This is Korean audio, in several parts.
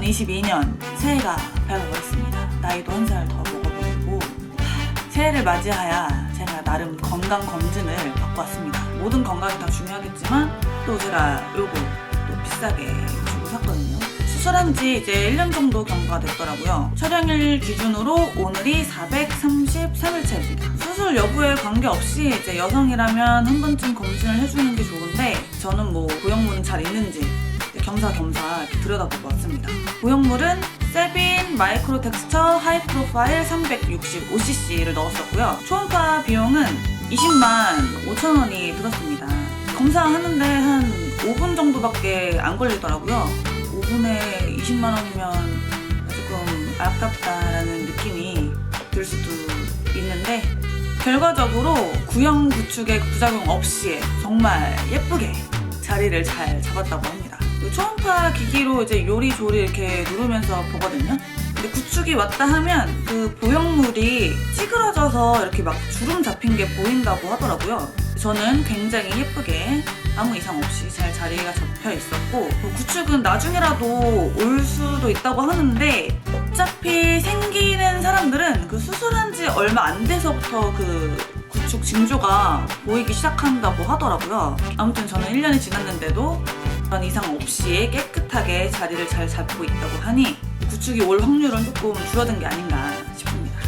2022년 새해가 밝아버렸습니다. 나이도 한 살 더 먹어버리고 새해를 맞이하여 제가 나름 건강검진을 받고 왔습니다. 모든 건강이 다 중요하겠지만 또 제가 요거 또 비싸게 주고 샀거든요. 수술한 지 이제 1년 정도 경과가 됐더라고요. 촬영일 기준으로 오늘이 433일차입니다. 수술 여부에 관계없이 이제 여성이라면 한 번쯤 검진을 해주는 게 좋은데 저는 뭐 보형물은 잘 있는지 겸사겸사 이렇게 들여다보고 왔습니다. 보형물은 세빈 마이크로 텍스처 하이 프로파일 365cc를 넣었었고요. 초음파 비용은 20만 5천 원이 들었습니다. 검사하는데 한 5분 정도밖에 안 걸리더라고요. 5분에 20만 원이면 조금 아깝다라는 느낌이 들 수도 있는데 결과적으로 구형 구축의 부작용 없이 정말 예쁘게 자리를 잘 잡았다고 합니다. 초음파 기기로 이제 요리조리 이렇게 누르면서 보거든요. 근데 구축이 왔다 하면 그 보형물이 찌그러져서 이렇게 막 주름 잡힌 게 보인다고 하더라고요. 저는 굉장히 예쁘게 아무 이상 없이 잘 자리가 잡혀 있었고 구축은 나중에라도 올 수도 있다고 하는데 어차피 생기는 사람들은 그 수술한 지 얼마 안 돼서부터 그 구축 징조가 보이기 시작한다고 하더라고요. 아무튼 저는 1년이 지났는데도 그런 이상 없이 깨끗하게 자리를 잘 잡고 있다고 하니 구축이 올 확률은 조금 줄어든 게 아닌가 싶습니다.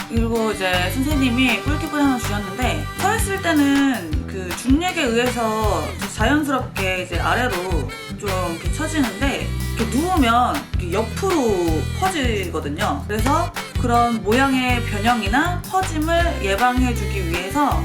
그리고 이제 선생님이 꿀팁을 하나 주셨는데 서 있을 때는 그 중력에 의해서 자연스럽게 이제 아래로 좀 이렇게 처지는데 이렇게 누우면 이렇게 옆으로 퍼지거든요. 그래서 그런 모양의 변형이나 퍼짐을 예방해주기 위해서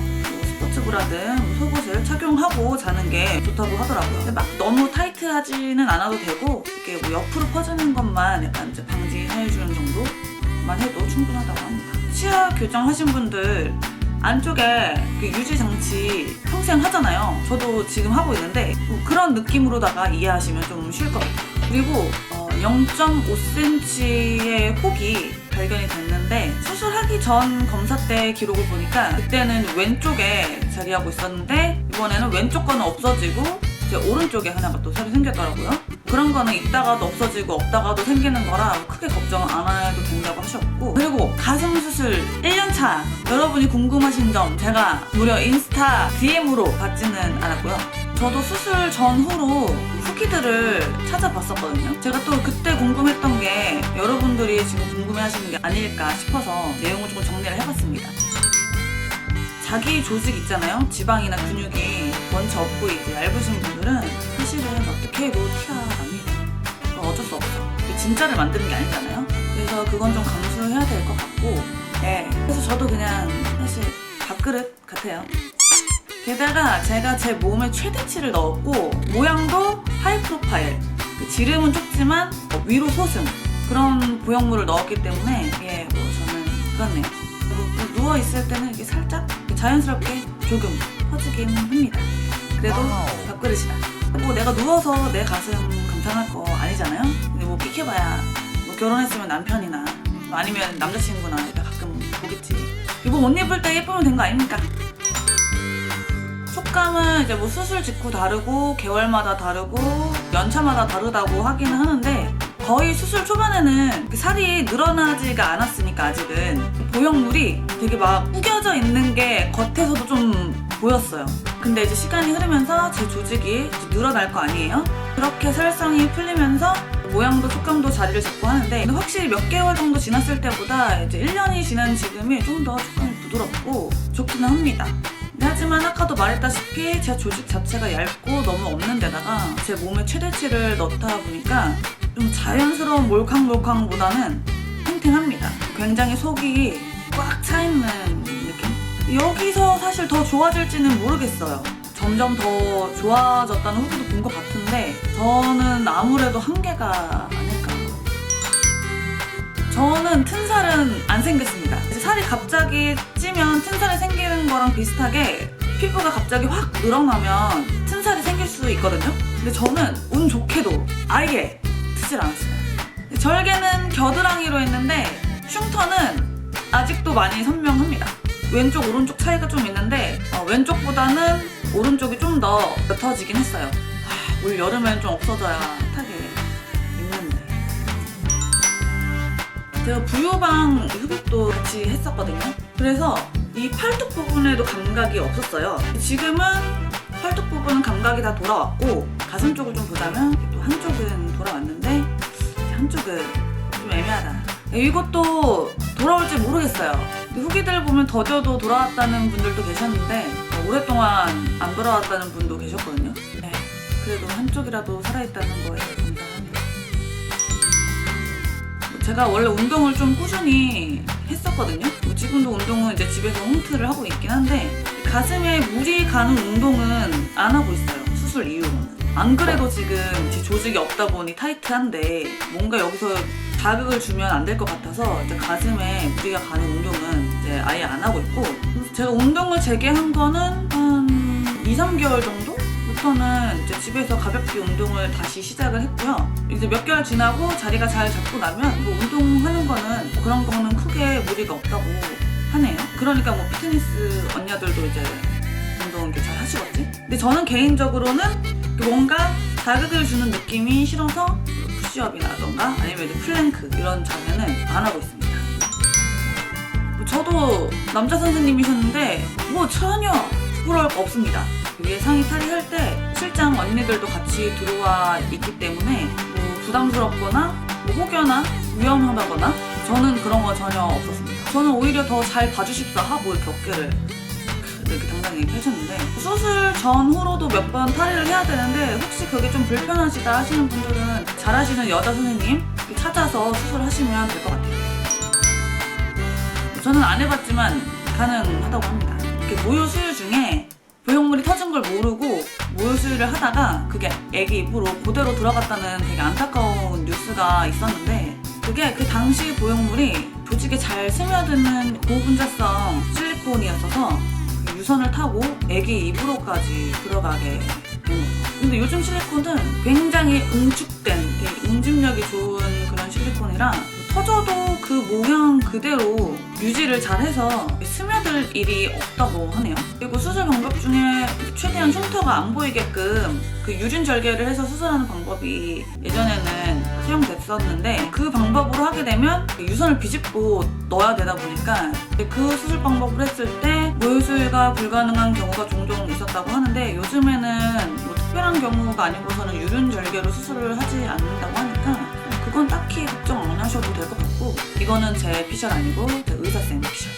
스포츠브라든 속옷을 착용하고 자는 게 좋다고 하더라고요. 근데 막 너무 타이트하지는 않아도 되고 이렇게 뭐 옆으로 퍼지는 것만 약간 이제 방지해주는 정도만 해도 충분하다고 합니다. 치아 교정하신 분들 안쪽에 유지 장치 평생 하잖아요. 저도 지금 하고 있는데 뭐 그런 느낌으로다가 이해하시면 좀 쉬울 것 같아요. 그리고 0.5cm의 혹이 발견이 됐는데 수술하기 전 검사 때 기록을 보니까 그때는 왼쪽에 자리하고 있었는데 이번에는 왼쪽 거는 없어지고 이제 오른쪽에 하나가 또 살이 생겼더라고요. 그런 거는 있다가도 없어지고 없다가도 생기는 거라 크게 걱정 안 해도 된다고 하셨고 그리고 가슴 수술 1년차 여러분이 궁금하신 점 제가 무려 인스타 DM으로 받지는 않았고요. 저도 수술 전후로 후기들을 찾아봤었거든요. 제가 또 그때 궁금했던 게 여러분들이 지금 궁금해하시는 게 아닐까 싶어서 내용을 조금 정리를 해봤습니다. 자기 조직 있잖아요. 지방이나 근육이 원체 없고 이제 얇으신 분들은 사실은 어떻게 해도 티가 납니다. 그건 어쩔 수 없어. 진짜를 만드는 게 아니잖아요. 그래서 그건 좀 감수해야 될 것 같고 네. 그래서 저도 그냥 사실 밥그릇 같아요. 게다가 제가 제 몸에 최대치를 넣었고 모양도 하이 프로파일 지름은 좁지만 위로 솟은 그런 보형물을 넣었기 때문에 예, 뭐 저는 그렇네요. 그리고 누워있을 때는 이게 살짝 자연스럽게 조금 퍼지긴 합니다. 그래도 밥그릇이다. 뭐 내가 누워서 내 가슴 감상할 거 아니잖아요. 근데 뭐 끽해봐야 뭐 결혼했으면 남편이나 뭐 아니면 남자친구나 가끔 보겠지. 이거 옷 입을 때 예쁘면 된 거 아닙니까? 촉감은 이제 뭐 수술 직후 다르고 개월마다 다르고 연차마다 다르다고 하기는 하는데 거의 수술 초반에는 살이 늘어나지가 않았으니까 아직은 보형물이 되게 막 구겨져 있는 게 겉에서도 좀 보였어요. 근데 이제 시간이 흐르면서 제 조직이 늘어날 거 아니에요? 그렇게 살성이 풀리면서 모양도 촉감도 자리를 잡고 하는데 근데 확실히 몇 개월 정도 지났을 때보다 이제 1년이 지난 지금이 좀 더 촉감이 부드럽고 좋기는 합니다. 하지만 아까도 말했다시피 제 조직 자체가 얇고 너무 없는 데다가 제 몸에 최대치를 넣다 보니까 좀 자연스러운 몰캉몰캉보다는 탱탱합니다. 굉장히 속이 꽉 차있는 느낌? 여기서 사실 더 좋아질지는 모르겠어요. 점점 더 좋아졌다는 후기도 본 것 같은데 저는 아무래도 한계가 아닐까. 저는 튼살은 안 생겼습니다. 살이 갑자기 찌면 튼살이 생기는 거랑 비슷하게 피부가 갑자기 확 늘어나면 튼살이 생길 수 있거든요. 근데 저는 운 좋게도 아예 트질 않았어요. 절개는 겨드랑이로 했는데 흉터는 아직도 많이 선명합니다. 왼쪽 오른쪽 차이가 좀 있는데 왼쪽보다는 오른쪽이 좀 더 옅어지긴 했어요. 올 여름엔 좀 없어져야 핫하게 입는데 제가 부유방 흡입도 같이 했었거든요. 그래서 이 팔뚝 부분에도 감각이 없었어요. 지금은 팔뚝 부분은 감각이 다 돌아왔고 가슴 쪽을 좀 보자면 또 한쪽은 돌아왔는데 한쪽은 좀 애매하다. 이것도 돌아올지 모르겠어요. 후기들 보면 더뎌도 돌아왔다는 분들도 계셨는데 오랫동안 안 돌아왔다는 분도 계셨거든요. 네, 그래도 한쪽이라도 살아있다는 거에 감사합니다. 제가 원래 운동을 좀 꾸준히 했었거든요. 지금도 운동은 이제 집에서 홈트를 하고 있긴 한데 가슴에 물이 가는 운동은 안 하고 있어요. 수술 이후로는. 안 그래도 지금 제 조직이 없다 보니 타이트한데 뭔가 여기서 자극을 주면 안 될 것 같아서 이제 가슴에 무리가 가는 운동은 이제 아예 안 하고 있고, 제가 운동을 재개한 거는 한 2-3개월 정도부터는 이제 집에서 가볍게 운동을 다시 시작을 했고요. 이제 몇 개월 지나고 자리가 잘 잡고 나면 뭐 운동하는 거는 뭐 그런 거는 크게 무리가 없다고 하네요. 그러니까 뭐 피트니스 언니들도 이제 운동 이렇게 잘 하시겠지? 근데 저는 개인적으로는 뭔가 자극을 주는 느낌이 싫어서 푸시업이라던가 아니면 이제 플랭크 이런 자세는 안 하고 있습니다. 저도 남자 선생님이셨는데 뭐 전혀 부끄러울 거 없습니다. 위에 상의 탈의할 때 실장 언니들도 같이 들어와 있기 때문에 뭐 부담스럽거나 뭐 혹여나 위험하다거나 저는 그런 거 전혀 없었습니다. 저는 오히려 더 잘 봐주십사 하고 이렇게 어깨를 이렇게 당당히 펼쳤는데 수술 전후로도 몇 번 탈의를 해야 되는데 혹시 그게 좀 불편하시다 하시는 분들은 잘하시는 여자 선생님 찾아서 수술하시면 될 것 같아요. 저는 안 해봤지만 가능하다고 합니다. 이렇게 모유 수유 중에 부용물이 터진 걸 모르고 모유 수유를 하다가 그게 애기 입으로 그대로 들어갔다는 되게 안타까운 뉴스가 있었는데 그게 그 당시 부용물이 조직에 잘 스며드는 고분자성 실리콘이었어서 유선을 타고 애기 입으로까지 들어가게 된 거죠. 근데 요즘 실리콘은 굉장히 응축된, 되게 응집력이 좋은 그런 실리콘이라 터져도 그 모양 그대로 유지를 잘해서 스며들 일이 없다고 하네요. 그리고 수술 방법 중에 최대한 흉터가 안 보이게끔 그 유륜 절개를 해서 수술하는 방법이 예전에는 사용됐었는데 그 방법으로 하게 되면 유선을 비집고 넣어야 되다 보니까 그 수술 방법을 했을 때 모유수유가 불가능한 경우가 종종 있었다고 하는데 요즘에는 뭐 특별한 경우가 아니고서는 유륜 절개로 수술을 하지 않는다고 하니까 그건 딱히 걱정 안 하셔도 될 것 같고 이거는 제 피셜 아니고 제 의사쌤 피셜.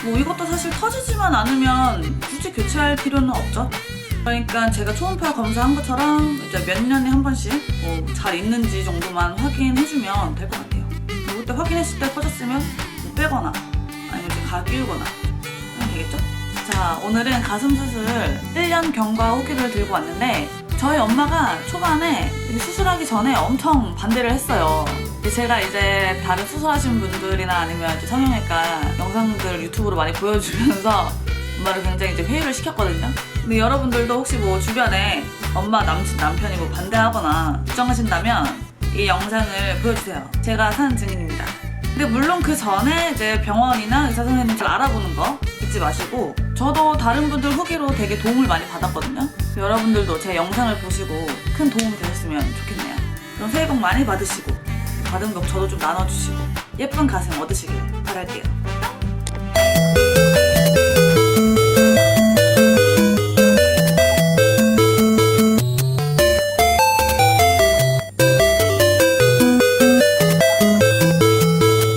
뭐 이것도 사실 터지지만 않으면 굳이 교체할 필요는 없죠. 그러니까 제가 초음파 검사한 것처럼 이제 몇 년에 한 번씩 뭐 잘 있는지 정도만 확인해주면 될 것 같아요. 뭐 그때 확인했을 때 터졌으면 뭐 빼거나 아니면 이제 가비우거나 하면 되겠죠? 자, 오늘은 가슴 수술 1년 경과 후기를 들고 왔는데 저희 엄마가 초반에 수술하기 전에 엄청 반대를 했어요. 제가 이제 다른 수술하신 분들이나 아니면 이제 성형외과 영상들 유튜브로 많이 보여주면서 엄마를 굉장히 이제 회유를 시켰거든요. 근데 여러분들도 혹시 뭐 주변에 엄마, 남친, 남편이 뭐 반대하거나 걱정하신다면 이 영상을 보여주세요. 제가 산 증인입니다. 근데 물론 그 전에 이제 병원이나 의사 선생님들 알아보는 거 잊지 마시고 저도 다른 분들 후기로 되게 도움을 많이 받았거든요. 여러분들도 제 영상을 보시고 큰 도움이 되셨으면 좋겠네요. 그럼 새해 복 많이 받으시고 받은 복 저도 좀 나눠주시고 예쁜 가슴 얻으시길 바랄게요.